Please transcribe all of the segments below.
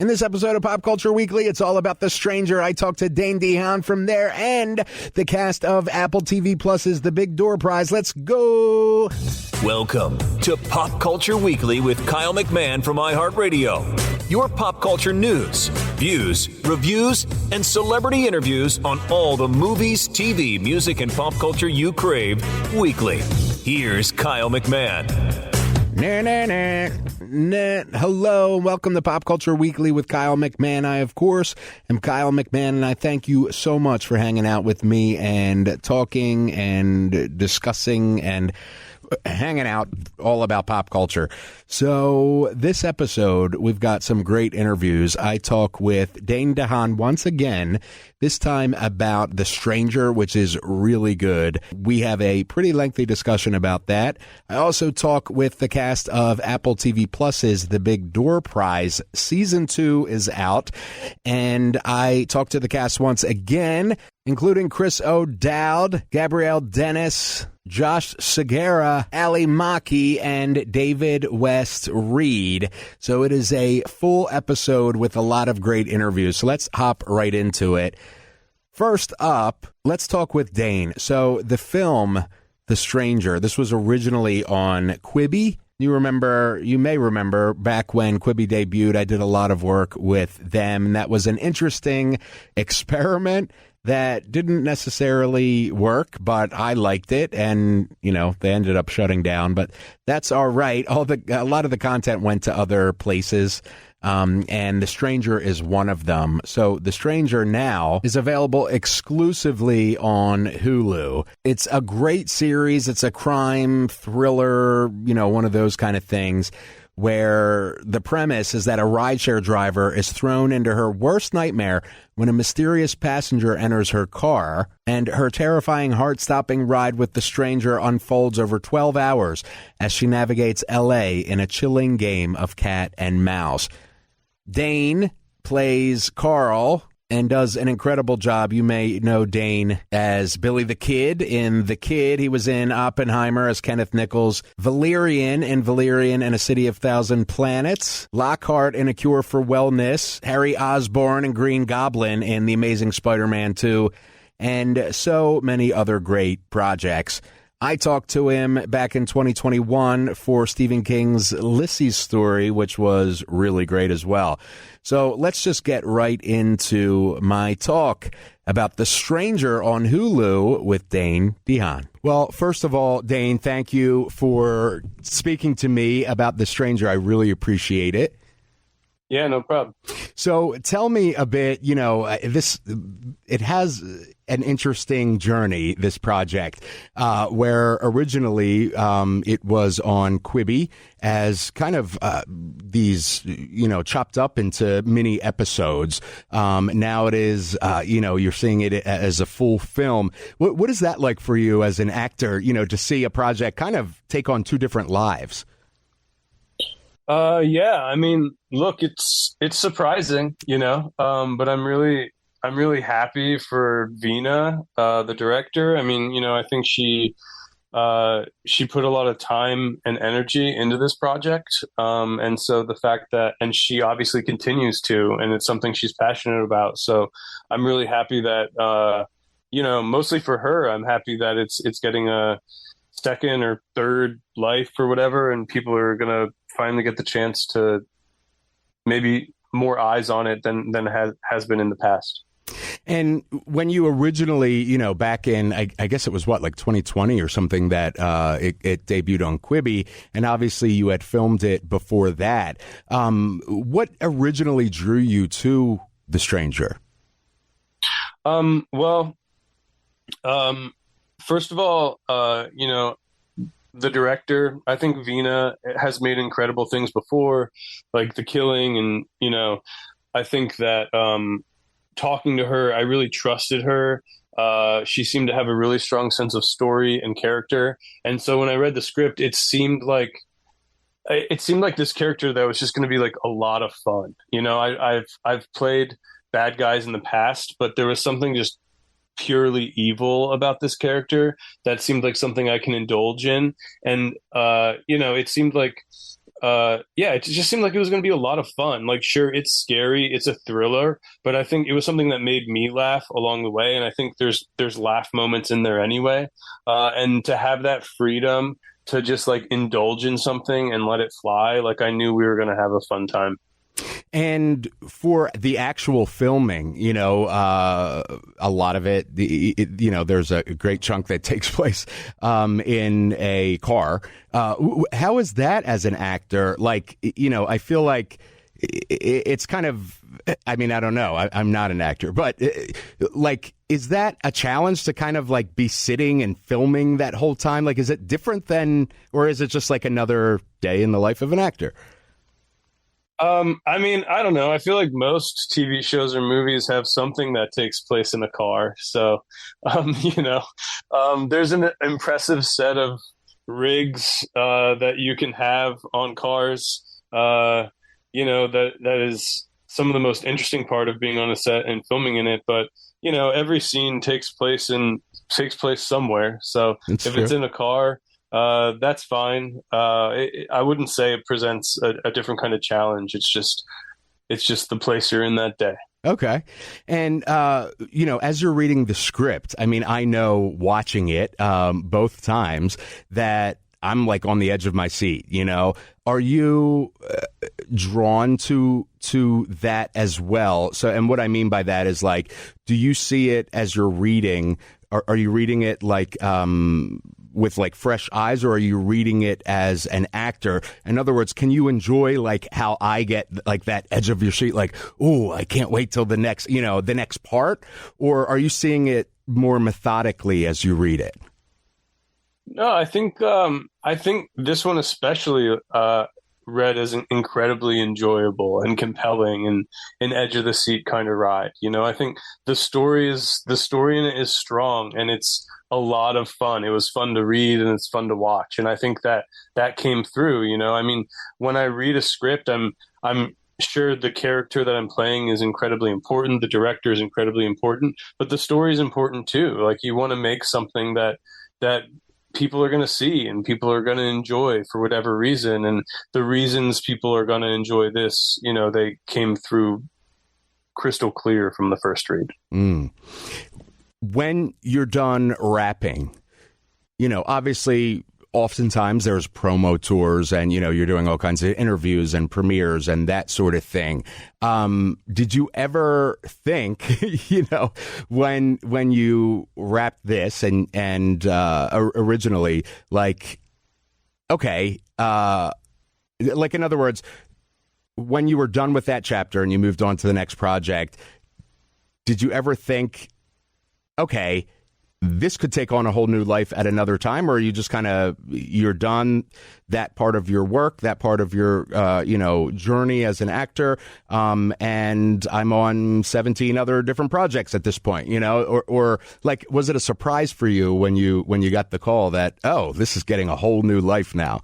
In this episode of Pop Culture Weekly, it's all about The Stranger. I talked to Dane DeHaan from there and the cast of Apple TV Plus's The Big Door Prize. Let's go. Welcome to Pop Culture Weekly with Kyle McMahon from iHeartRadio. Your pop culture news, views, reviews, and celebrity interviews on all the movies, TV, music, and pop culture you crave weekly. Here's Kyle McMahon. Hello, and welcome to Pop Culture Weekly with Kyle McMahon. I, of course, am Kyle McMahon, and I thank you so much for hanging out with me and talking and discussing and hanging out all about pop culture. So this episode, we've got some great interviews. I talk with Dane DeHaan once again, this time about The Stranger, which is really good. We have a pretty lengthy discussion about that. I also talk with the cast of Apple TV Plus's The Big Door Prize. Season 2 is out, and I talk to the cast once again, including Chris O'Dowd, Gabrielle Dennis, Josh Segarra, Ali Maki, and David West Reed. So it is a full episode with a lot of great interviews. So let's hop right into it. First up, let's talk with Dane. So the film, The Stranger, this was originally on Quibi. You may remember back when Quibi debuted, I did a lot of work with them. And that was an interesting experiment that didn't necessarily work, but I liked it, and they ended up shutting down. But that's all right. A lot of the content went to other places, and The Stranger is one of them. So The Stranger now is available exclusively on Hulu. It's a great series. It's a crime thriller, one of those kind of things, where the premise is that a rideshare driver is thrown into her worst nightmare when a mysterious passenger enters her car, and her terrifying, heart-stopping ride with the stranger unfolds over 12 hours as she navigates L.A. in a chilling game of cat and mouse. Dane plays Carl and does an incredible job. You may know Dane as Billy the Kid in The Kid. He was in Oppenheimer as Kenneth Nichols, Valerian in Valerian and a City of Thousand Planets, Lockhart in A Cure for Wellness, Harry Osborn and Green Goblin in The Amazing Spider-Man 2, and so many other great projects. I talked to him back in 2021 for Stephen King's Lissy's Story, which was really great as well. So let's just get right into my talk about The Stranger on Hulu with Dane DeHaan. Well, first of all, Dane, thank you for speaking to me about The Stranger. I really appreciate it. Yeah, no problem. So tell me a bit, it has an interesting journey, this project, where originally it was on Quibi as kind of these, chopped up into mini episodes. Now it is, you're seeing it as a full film. What is that like for you as an actor, to see a project kind of take on two different lives? Yeah, I mean, look, it's surprising, but I'm really happy for Vina, the director. I mean, I think she put a lot of time and energy into this project. And so the fact that, and she obviously continues to, and it's something she's passionate about. So I'm really happy that, mostly for her, I'm happy that it's getting a second or third life or whatever, and people are going to finally get the chance to maybe more eyes on it than has been in the past. And when you originally, back in, I guess it was like 2020 or something that it debuted on Quibi, and obviously you had filmed it before that. What originally drew you to The Stranger? First of all, the director, I think Vina has made incredible things before, like The Killing. And, I think that talking to her, I really trusted her. She seemed to have a really strong sense of story and character. And so when I read the script, it seemed like this character that was just going to be like a lot of fun. I've played bad guys in the past, but there was something just purely evil about this character that seemed like something I can indulge in. And, it seemed like yeah, it just seemed like it was going to be a lot of fun. Like, sure, it's scary, it's a thriller, but I think it was something that made me laugh along the way, and I think there's laugh moments in there anyway. And to have that freedom to just like indulge in something and let it fly, like I knew we were going to have a fun time. And for the actual filming, a lot of it, there's a great chunk that takes place in a car. How is that as an actor? Like, I feel like it's kind of, I mean, I don't know. I'm not an actor, but like, is that a challenge to kind of like be sitting and filming that whole time? Like, is it different than, or is it just like another day in the life of an actor? I mean, I don't know. I feel like most TV shows or movies have something that takes place in a car. So, there's an impressive set of rigs that you can have on cars. That is some of the most interesting part of being on a set and filming in it. But every scene takes place somewhere. So That's if true. it's in a car, that's fine. I wouldn't say it presents a different kind of challenge. It's just the place you're in that day. Okay. And, as you're reading the script, I mean, I know watching it both times that I'm like on the edge of my seat, Are you drawn to that as well? So, and what I mean by that is like, do you see it as you're reading? Are you reading it like with like fresh eyes, or are you reading it as an actor? In other words, can you enjoy like how I get like that edge of your seat, like, oh, I can't wait till the next part? Or are you seeing it more methodically as you read it? No, I think this one especially read as an incredibly enjoyable and compelling and an edge of the seat kind of ride. I think the story in it is strong, and it's a lot of fun. It was fun to read and it's fun to watch, and I think that came through. I mean, when I read a script, I'm sure the character that I'm playing is incredibly important. The director is incredibly important, but the story is important too. Like, you want to make something that people are going to see and people are going to enjoy for whatever reason. And the reasons people are going to enjoy this, they came through crystal clear from the first read. Mm. When you're done rapping, obviously oftentimes there's promo tours and, you're doing all kinds of interviews and premieres and that sort of thing. Did you ever think, when you wrapped this and originally, like, okay, like, in other words, when you were done with that chapter and you moved on to the next project, did you ever think, okay, this could take on a whole new life at another time? Or are you just kind of, you're done that part of your work, that part of your, journey as an actor, and I'm on 17 other different projects at this point, or like, was it a surprise for you when you got the call that, oh, this is getting a whole new life now?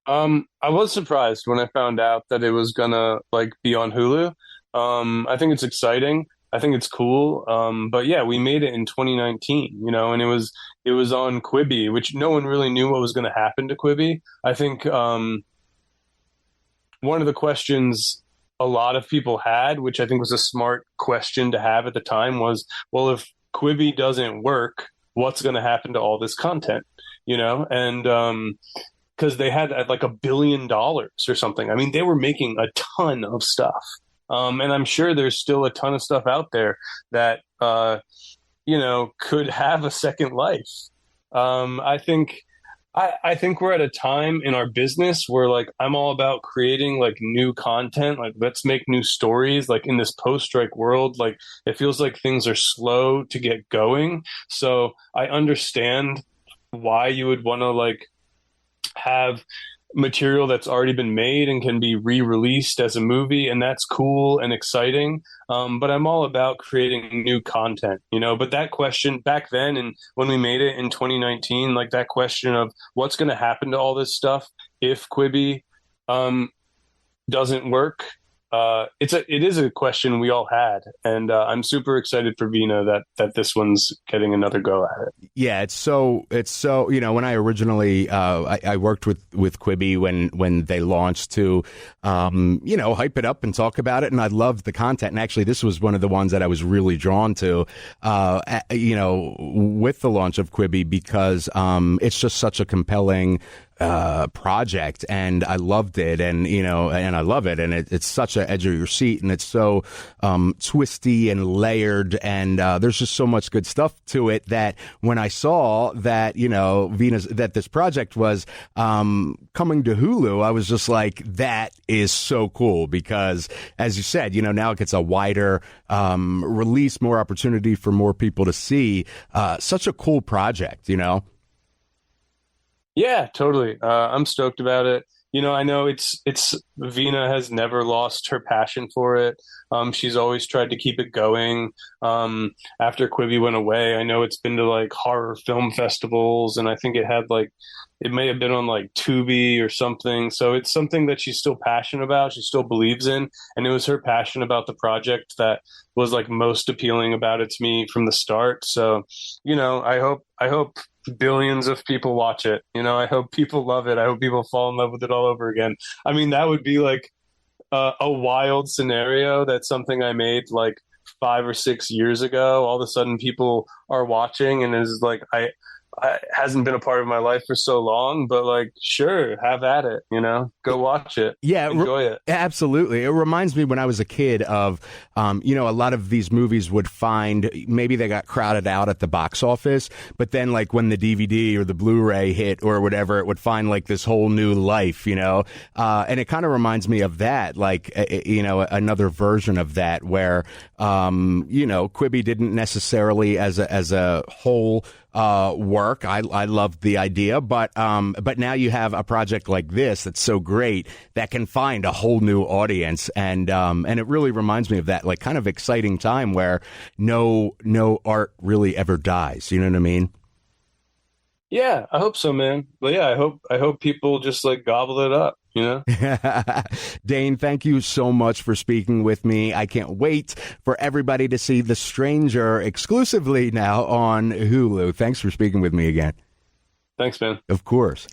I was surprised when I found out that it was gonna like be on Hulu. I think it's exciting. I think it's cool. But yeah, we made it in 2019, and it was on Quibi, which no one really knew what was going to happen to Quibi. I think one of the questions a lot of people had, which I think was a smart question to have at the time, was, well, if Quibi doesn't work, what's going to happen to all this content? And because they had like $1 billion or something. I mean, they were making a ton of stuff. And I'm sure there's still a ton of stuff out there that, could have a second life. I think we're at a time in our business where like, I'm all about creating like new content. Like, let's make new stories. Like, in this post-strike world, like, it feels like things are slow to get going. So I understand why you would want to like have material that's already been made and can be re-released as a movie, and that's cool and exciting. But I'm all about creating new content, but that question back then, and when we made it in 2019, like that question of what's going to happen to all this stuff if Quibi doesn't work, it is a question we all had, and I'm super excited for Vina that this one's getting another go at it. Yeah, it's so when I originally I worked with Quibi when they launched to hype it up and talk about it, and I loved the content. And actually, this was one of the ones that I was really drawn to, with the launch of Quibi, because it's just such a compelling project, and I loved it, and I love it, and it's such a edge of your seat, and it's so twisty and layered, and there's just so much good stuff to it that when I saw that that this project was coming to Hulu, I was just like, that is so cool, because as you said, now it gets a wider release, more opportunity for more people to see. Such a cool project, Yeah, totally. I'm stoked about it. I know it's Vina has never lost her passion for it. She's always tried to keep it going. After Quibi went away, I know it's been to like horror film festivals, and I think it may have been on like Tubi or something. So it's something that she's still passionate about. She still believes in, and it was her passion about the project that was like most appealing about it to me from the start. So, I hope billions of people watch it. I hope people love it. I hope people fall in love with it all over again. I mean, that would be like a wild scenario. That's something I made like 5 or 6 years ago. All of a sudden people are watching, and is like, I hasn't been a part of my life for so long, but like, sure, have at it, go watch it. Yeah. Enjoy it. Absolutely. It reminds me when I was a kid of, a lot of these movies would find, maybe they got crowded out at the box office, but then like when the DVD or the Blu-ray hit or whatever, it would find like this whole new life, and it kind of reminds me of that, like, another version of that where, Quibi didn't necessarily as a whole, work. I loved the idea, but now you have a project like this that's so great that can find a whole new audience, and it really reminds me of that like kind of exciting time where no art really ever dies. You know what I mean? Yeah, I hope so, man. But yeah, I hope people just like gobble it up. Dane, thank you so much for speaking with me. I can't wait for everybody to see The Stranger exclusively now on Hulu. Thanks for speaking with me again. Thanks, man. Of course.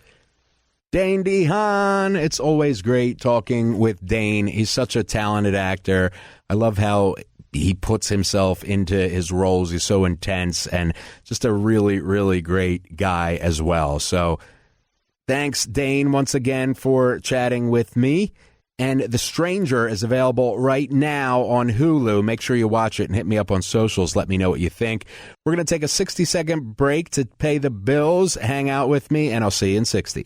Dane DeHaan. It's always great talking with Dane. He's such a talented actor. I love how he puts himself into his roles. He's so intense and just a really, really great guy as well. So thanks, Dane, once again for chatting with me. And The Stranger is available right now on Hulu. Make sure you watch it and hit me up on socials. Let me know what you think. We're going to take a 60-second break to pay the bills. Hang out with me, and I'll see you in 60.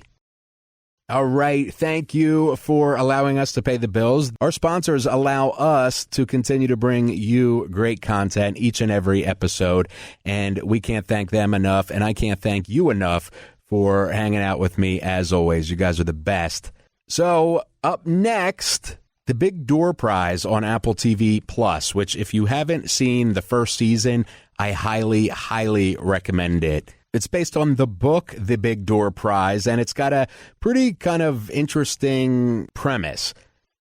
All right. Thank you for allowing us to pay the bills. Our sponsors allow us to continue to bring you great content each and every episode, and we can't thank them enough, and I can't thank you enough for hanging out with me as always. You guys are the best. So up next, the Big Door Prize on Apple TV Plus, which if you haven't seen the first season, I highly, highly recommend it. It's based on the book, The Big Door Prize, and it's got a pretty kind of interesting premise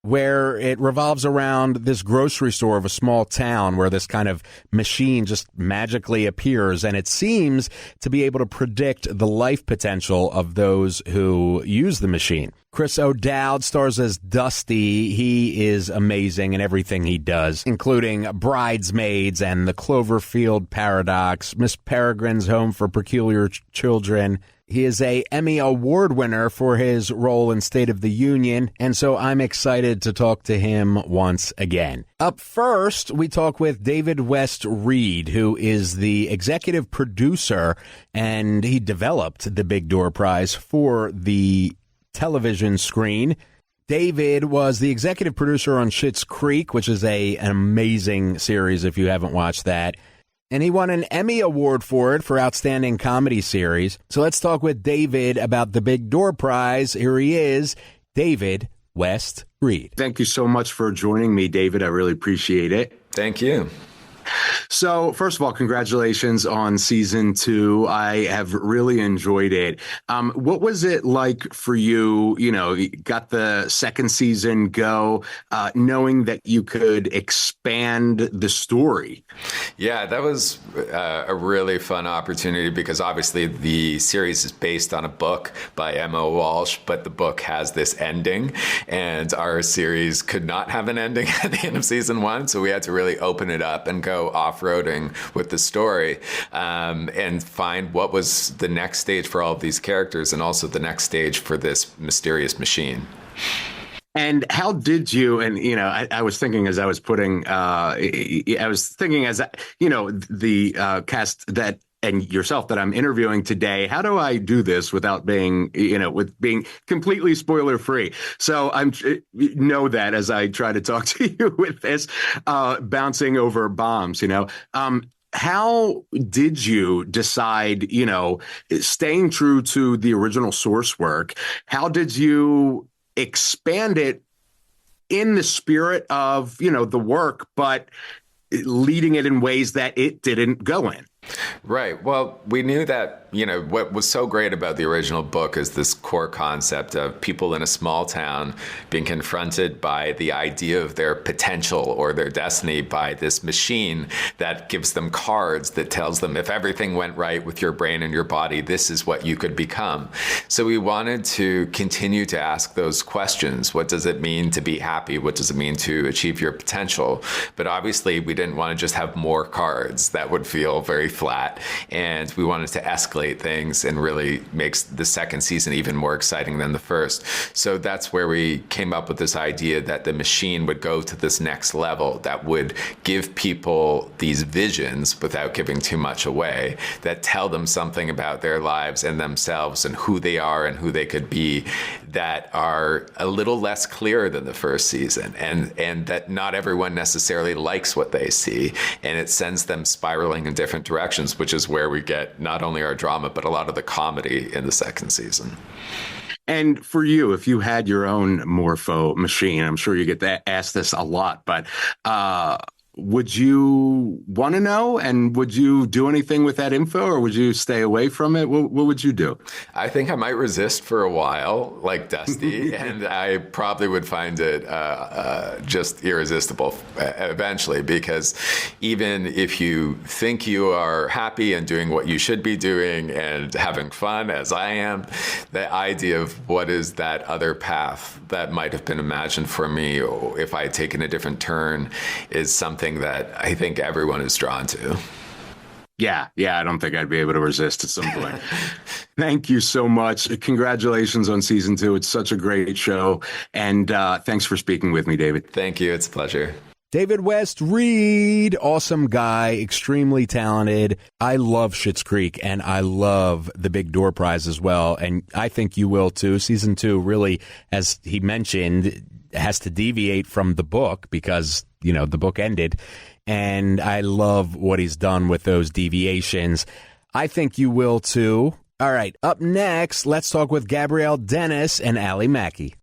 where it revolves around this grocery store of a small town where this kind of machine just magically appears, and it seems to be able to predict the life potential of those who use the machine. Chris O'Dowd stars as Dusty. He is amazing in everything he does, including Bridesmaids and The Cloverfield Paradox, Miss Peregrine's Home for Peculiar Children. He is a Emmy Award winner for his role in State of the Union, and so I'm excited to talk to him once again. Up first, we talk with David West Reed, who is the executive producer, and he developed the Big Door Prize for the television screen. David was the executive producer on Schitt's Creek, which is an amazing series if you haven't watched that. And he won an Emmy Award for it for Outstanding Comedy Series. So let's talk with David about the Big Door Prize. Here he is, David West Reed. Thank you so much for joining me, David. I really appreciate it. Thank you. So, first of all, congratulations on season 2. I have really enjoyed it. What was it like for you? You got the second season go, knowing that you could expand the story. Yeah, that was a really fun opportunity because obviously the series is based on a book by Emma Walsh, but the book has this ending, and our series could not have an ending at the end of season 1, so we had to really open it up and go off-roading with the story, and find what was the next stage for all of these characters and also the next stage for this mysterious machine. And how did you, and, I was thinking as I was the cast that, and yourself that I'm interviewing today, how do I do this without being, with being completely spoiler free? So know that as I try to talk to you with this, bouncing over bombs, how did you decide, staying true to the original source work? How did you expand it in the spirit of, the work, but leading it in ways that it didn't go in? Right. Well, we knew that, what was so great about the original book is this core concept of people in a small town being confronted by the idea of their potential or their destiny by this machine that gives them cards that tells them if everything went right with your brain and your body, this is what you could become. So we wanted to continue to ask those questions. What does it mean to be happy? What does it mean to achieve your potential? But obviously, we didn't want to just have more cards. That would feel very flat. And we wanted to escalate things and really makes the second season even more exciting than the first. So that's where we came up with this idea that the machine would go to this next level that would give people these visions without giving too much away, that tell them something about their lives and themselves and who they are and who they could be, that are a little less clear than the first season, and that not everyone necessarily likes what they see, and it sends them spiraling in different directions, which is where we get not only our drama, but a lot of the comedy in the second season. And for you, if you had your own Morpho Machine, I'm sure you get asked this a lot, but would you want to know, and would you do anything with that info, or would you stay away from it? What would you do? I think I might resist for a while, like Dusty, and I probably would find it just irresistible eventually, because even if you think you are happy and doing what you should be doing and having fun, as I am, the idea of what is that other path that might have been imagined for me, or if I had taken a different turn, is something that I think everyone is drawn to. Yeah, I don't think I'd be able to resist at some point. Thank you so much. Congratulations on season 2. It's such a great show. And thanks for speaking with me, David. Thank you. It's a pleasure. David West Reed, awesome guy, extremely talented. I love Schitt's Creek, and I love the Big Door Prize as well. And I think you will too. Season 2 really, as he mentioned, has to deviate from the book because, the book ended. And I love what he's done with those deviations. I think you will too. All right, up next, let's talk with Gabrielle Dennis and Allie Maki.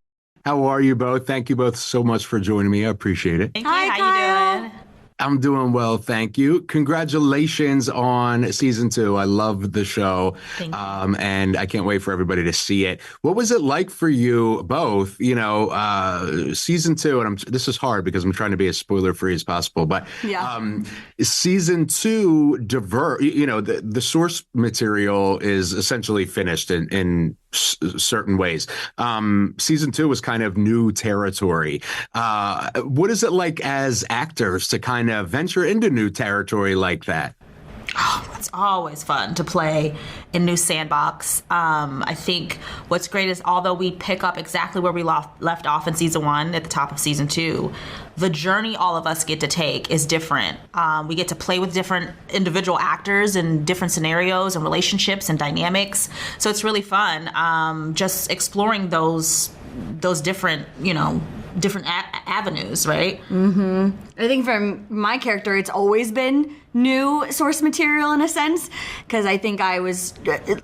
How are you both? Thank you both so much for joining me. I appreciate it. Thank you. Hi, how you doing? I'm doing well, thank you. Congratulations on season 2. I love the show, and I can't wait for everybody to see it. What was it like for you both? Season 2, and this is hard because I'm trying to be as spoiler-free as possible, but season 2, the source material is essentially finished in certain ways. Season 2 was kind of new territory. What is it like as actors to kind of venture into new territory like that? Oh, it's always fun to play in new sandbox. I think what's great is although we pick up exactly where we left off in season 1 at the top of season 2, the journey all of us get to take is different. We get to play with different individual actors and different scenarios and relationships and dynamics. So it's really fun just exploring those different, different avenues, right? I think for my character, it's always been new source material in a sense, because I think I was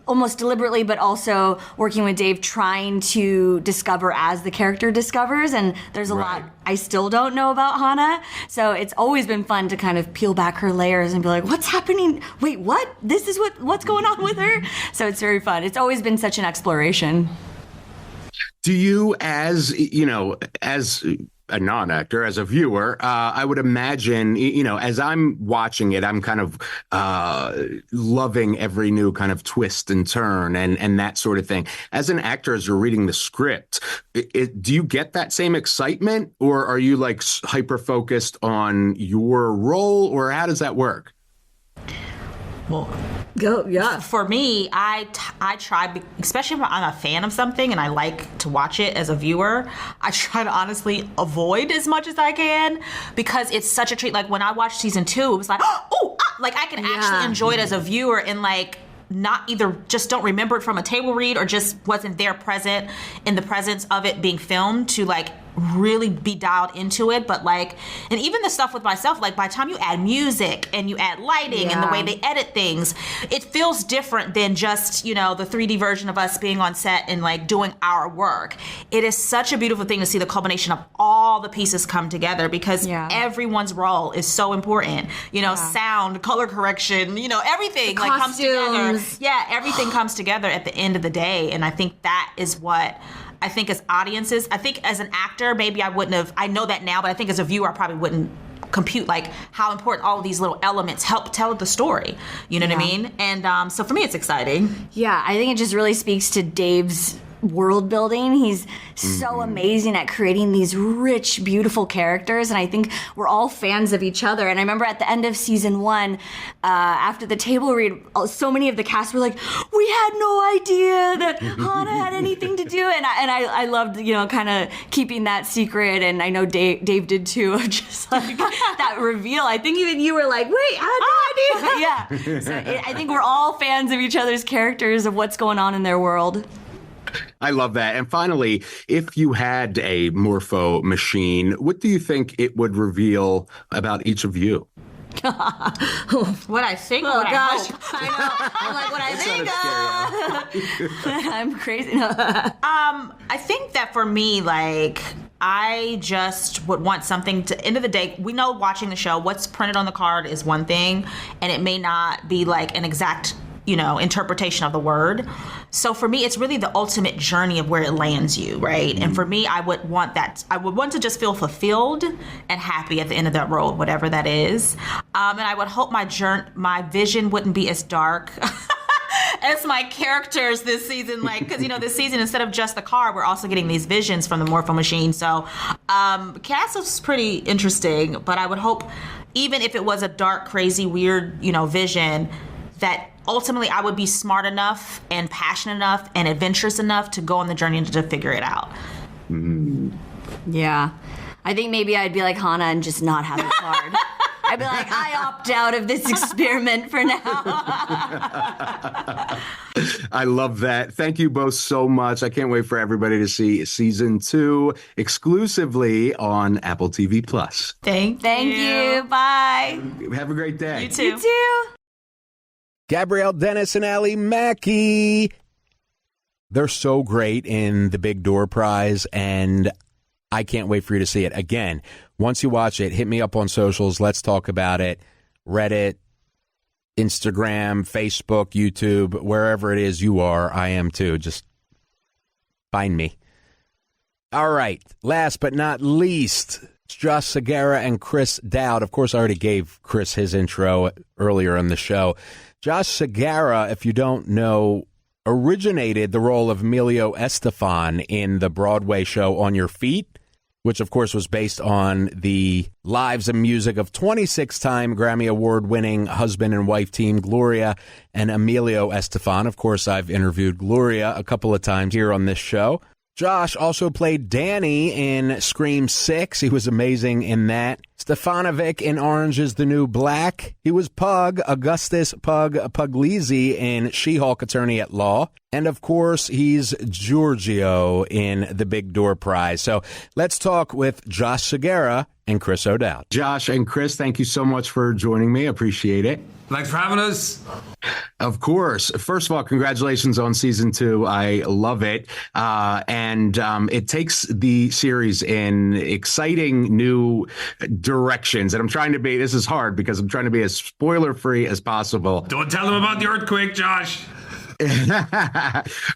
almost deliberately, but also working with Dave, trying to discover as the character discovers, and there's a lot I still don't know about Hana, so it's always been fun to kind of peel back her layers and be like, what's happening? Wait, what? This is what's going on with her? So it's very fun. It's always been such an exploration. Do you, as a non-actor, as a viewer, I would imagine, as I'm watching it, I'm kind of loving every new kind of twist and turn and that sort of thing. As an actor, as you're reading the script, do you get that same excitement, or are you like hyper-focused on your role, or how does that work? Well, Go, yeah. for me, I try, especially if I'm a fan of something and I like to watch it as a viewer, I try to honestly avoid as much as I can, because it's such a treat. Like when I watched season 2, it was like, like I can actually enjoy it as a viewer and like not either just don't remember it from a table read or just wasn't there present in the presence of it being filmed to like really be dialed into it. But like, and even the stuff with myself, like by the time you add music and you add lighting and the way they edit things, it feels different than just, the 3D version of us being on set and like doing our work. It is such a beautiful thing to see the culmination of all the pieces come together, because everyone's role is so important. Sound, color correction, everything like comes together. Yeah, everything comes together at the end of the day. And I think that is what I think as audiences, I think as an actor, maybe I wouldn't have, I know that now, but I think as a viewer, I probably wouldn't compute like how important all of these little elements help tell the story. You know what I mean? And so for me, it's exciting. Yeah, I think it just really speaks to Dave's world building. He's so amazing at creating these rich, beautiful characters, and I think we're all fans of each other. And I remember at the end of season 1, after the table read, so many of the cast were like, we had no idea that Hana had anything to do, and I loved, kind of keeping that secret, and I know Dave did too, of just like that reveal. I think even you were like, wait, I had no idea. Yeah. So I think we're all fans of each other's characters, of what's going on in their world. I love that. And finally, if you had a Morpho Machine, what do you think it would reveal about each of you? What I think, oh gosh, I know. I'm like, what I think. I'm crazy. I think that for me, like, I just would want something to, end of the day, we know watching the show, what's printed on the card is one thing, and it may not be like an exact interpretation of the word. So for me, it's really the ultimate journey of where it lands you, right? And for me, I would want that. I would want to just feel fulfilled and happy at the end of that road, whatever that is. And I would hope my vision wouldn't be as dark as my characters this season, like, because this season, instead of just the car, we're also getting these visions from the Morpho Machine. So cast is pretty interesting, but I would hope, even if it was a dark, crazy, weird, vision, that ultimately I would be smart enough and passionate enough and adventurous enough to go on the journey to figure it out. Yeah. I think maybe I'd be like Hana and just not have a card. I'd be like, I opt out of this experiment for now. I love that. Thank you both so much. I can't wait for everybody to see season 2 exclusively on Apple TV+. Thank you. Bye. Have a great day. You too. You too. Gabrielle, Dennis, and Ali Maki. They're so great in the Big Door Prize, and I can't wait for you to see it. Again, once you watch it, hit me up on socials. Let's talk about it. Reddit, Instagram, Facebook, YouTube, wherever it is you are, I am too. Just find me. All right. Last but not least, it's Josh Segarra and Chris Dowd. Of course, I already gave Chris his intro earlier in the show. Josh Segarra, if you don't know, originated the role of Emilio Estefan in the Broadway show On Your Feet, which, of course, was based on the lives and music of 26-time Grammy Award-winning husband and wife team Gloria and Emilio Estefan. Of course, I've interviewed Gloria a couple of times here on this show. Josh also played Danny in Scream 6. He was amazing in that. Stefanovic in Orange is the New Black. He was Pug, Augustus Pug Puglisi in She-Hulk Attorney at Law. And, of course, he's Giorgio in The Big Door Prize. So let's talk with Josh Segarra and Chris O'Dowd. Josh and Chris, thank you so much for joining me. Appreciate it. Thanks for having us. Of course. First of all, congratulations on season 2. I love it. And it takes the series in exciting new directions. And this is hard because I'm trying to be as spoiler-free as possible. Don't tell them about the earthquake, Josh.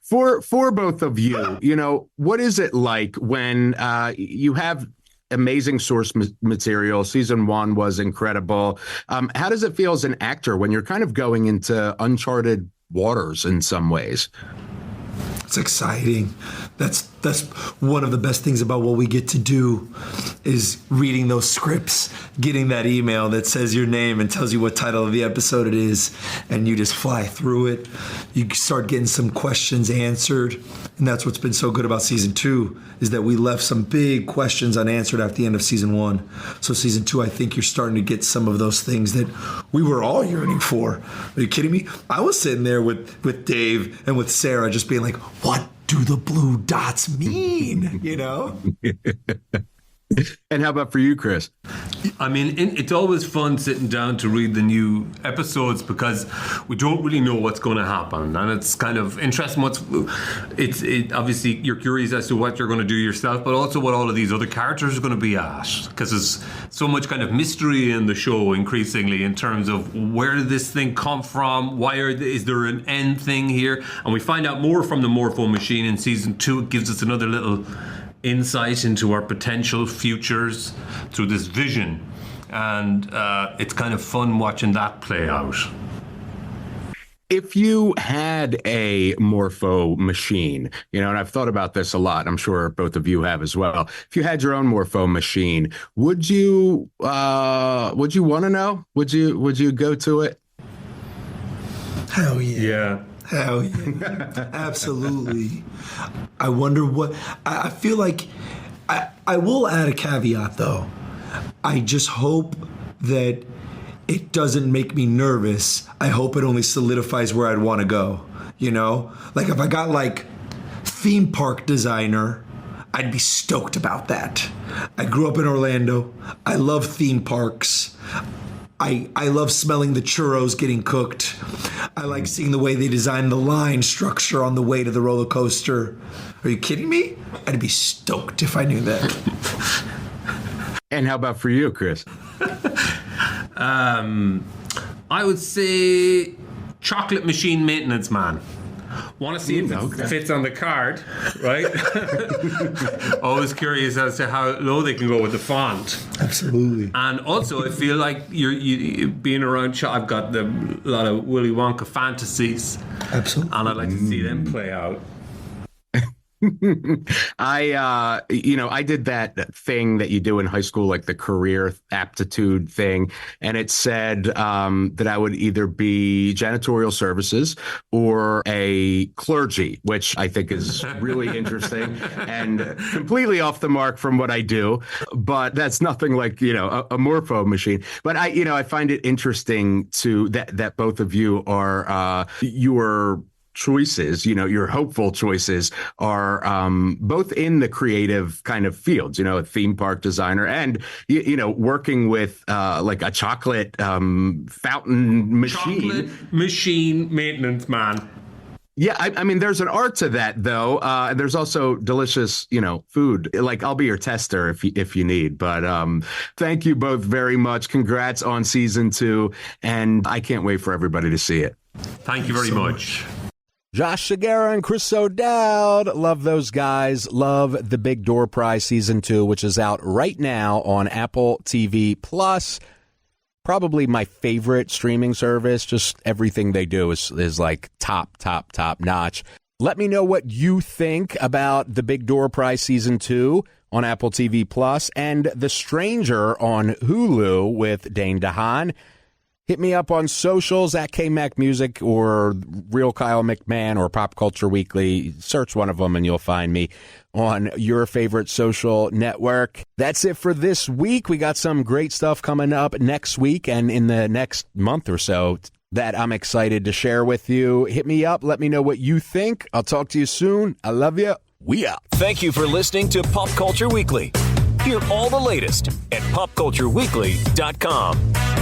For both of you, what is it like when you have amazing source material? Season 1 was incredible. How does it feel as an actor when you're kind of going into uncharted waters in some ways? It's exciting. That's one of the best things about what we get to do is reading those scripts, getting that email that says your name and tells you what title of the episode it is, and you just fly through it. You start getting some questions answered, and that's what's been so good about season 2 is that we left some big questions unanswered at the end of season 1. So season 2, I think you're starting to get some of those things that we were all yearning for. Are you kidding me? I was sitting there with Dave and with Sarah just being like, what do the blue dots mean? And how about for you, Chris? I mean, it's always fun sitting down to read the new episodes because we don't really know what's going to happen, and it's kind of interesting. Obviously you're curious as to what you're going to do yourself, but also what all of these other characters are going to be at, because there's so much kind of mystery in the show increasingly in terms of where did this thing come from? Is there an end thing here? And we find out more from the Morpho Machine in season 2. It gives us another little insight into our potential futures through this vision, and it's kind of fun watching that play out. If you had a Morpho Machine, and I've thought about this a lot, I'm sure both of you have as well. If you had your own Morpho Machine, would you want to know? Would you go to it? Hell yeah. Yeah. Hell yeah. Absolutely. I wonder what... I feel like... I will add a caveat, though. I just hope that it doesn't make me nervous. I hope it only solidifies where I'd want to go. Like if I got theme park designer, I'd be stoked about that. I grew up in Orlando. I love theme parks. I love smelling the churros getting cooked. I like seeing the way they design the line structure on the way to the roller coaster. Are you kidding me? I'd be stoked if I knew that. And how about for you, Chris? I would say chocolate machine maintenance man. Want to see if it fits on the card, right? Always curious as to how low they can go with the font. Absolutely. And also, I feel like you being around. I've got a lot of Willy Wonka fantasies. Absolutely. And I'd like to see them play out. I did that thing that you do in high school, like the career aptitude thing. And it said that I would either be janitorial services or a clergy, which I think is really interesting and completely off the mark from what I do. But that's nothing like, a Morpho Machine. But I find it interesting that both of you are your choices, your hopeful choices are both in the creative kind of fields, a theme park designer and, working with like a chocolate fountain machine. Chocolate machine maintenance man. Yeah, I mean, there's an art to that, though. And there's also delicious, food. Like, I'll be your tester if you need. But thank you both very much. Congrats on season 2. And I can't wait for everybody to see it. Thank you very much. Josh Segarra and Chris O'Dowd. Love those guys. Love The Big Door Prize Season 2, which is out right now on Apple TV Plus. Probably my favorite streaming service. Just everything they do is like top notch. Let me know what you think about The Big Door Prize Season 2 on Apple TV Plus and The Stranger on Hulu with Dane DeHaan. Hit me up on socials at KMac Music or Real Kyle McMahon or Pop Culture Weekly. Search one of them and you'll find me on your favorite social network. That's it for this week. We got some great stuff coming up next week and in the next month or so that I'm excited to share with you. Hit me up. Let me know what you think. I'll talk to you soon. I love you. We out. Thank you for listening to Pop Culture Weekly. Hear all the latest at popcultureweekly.com.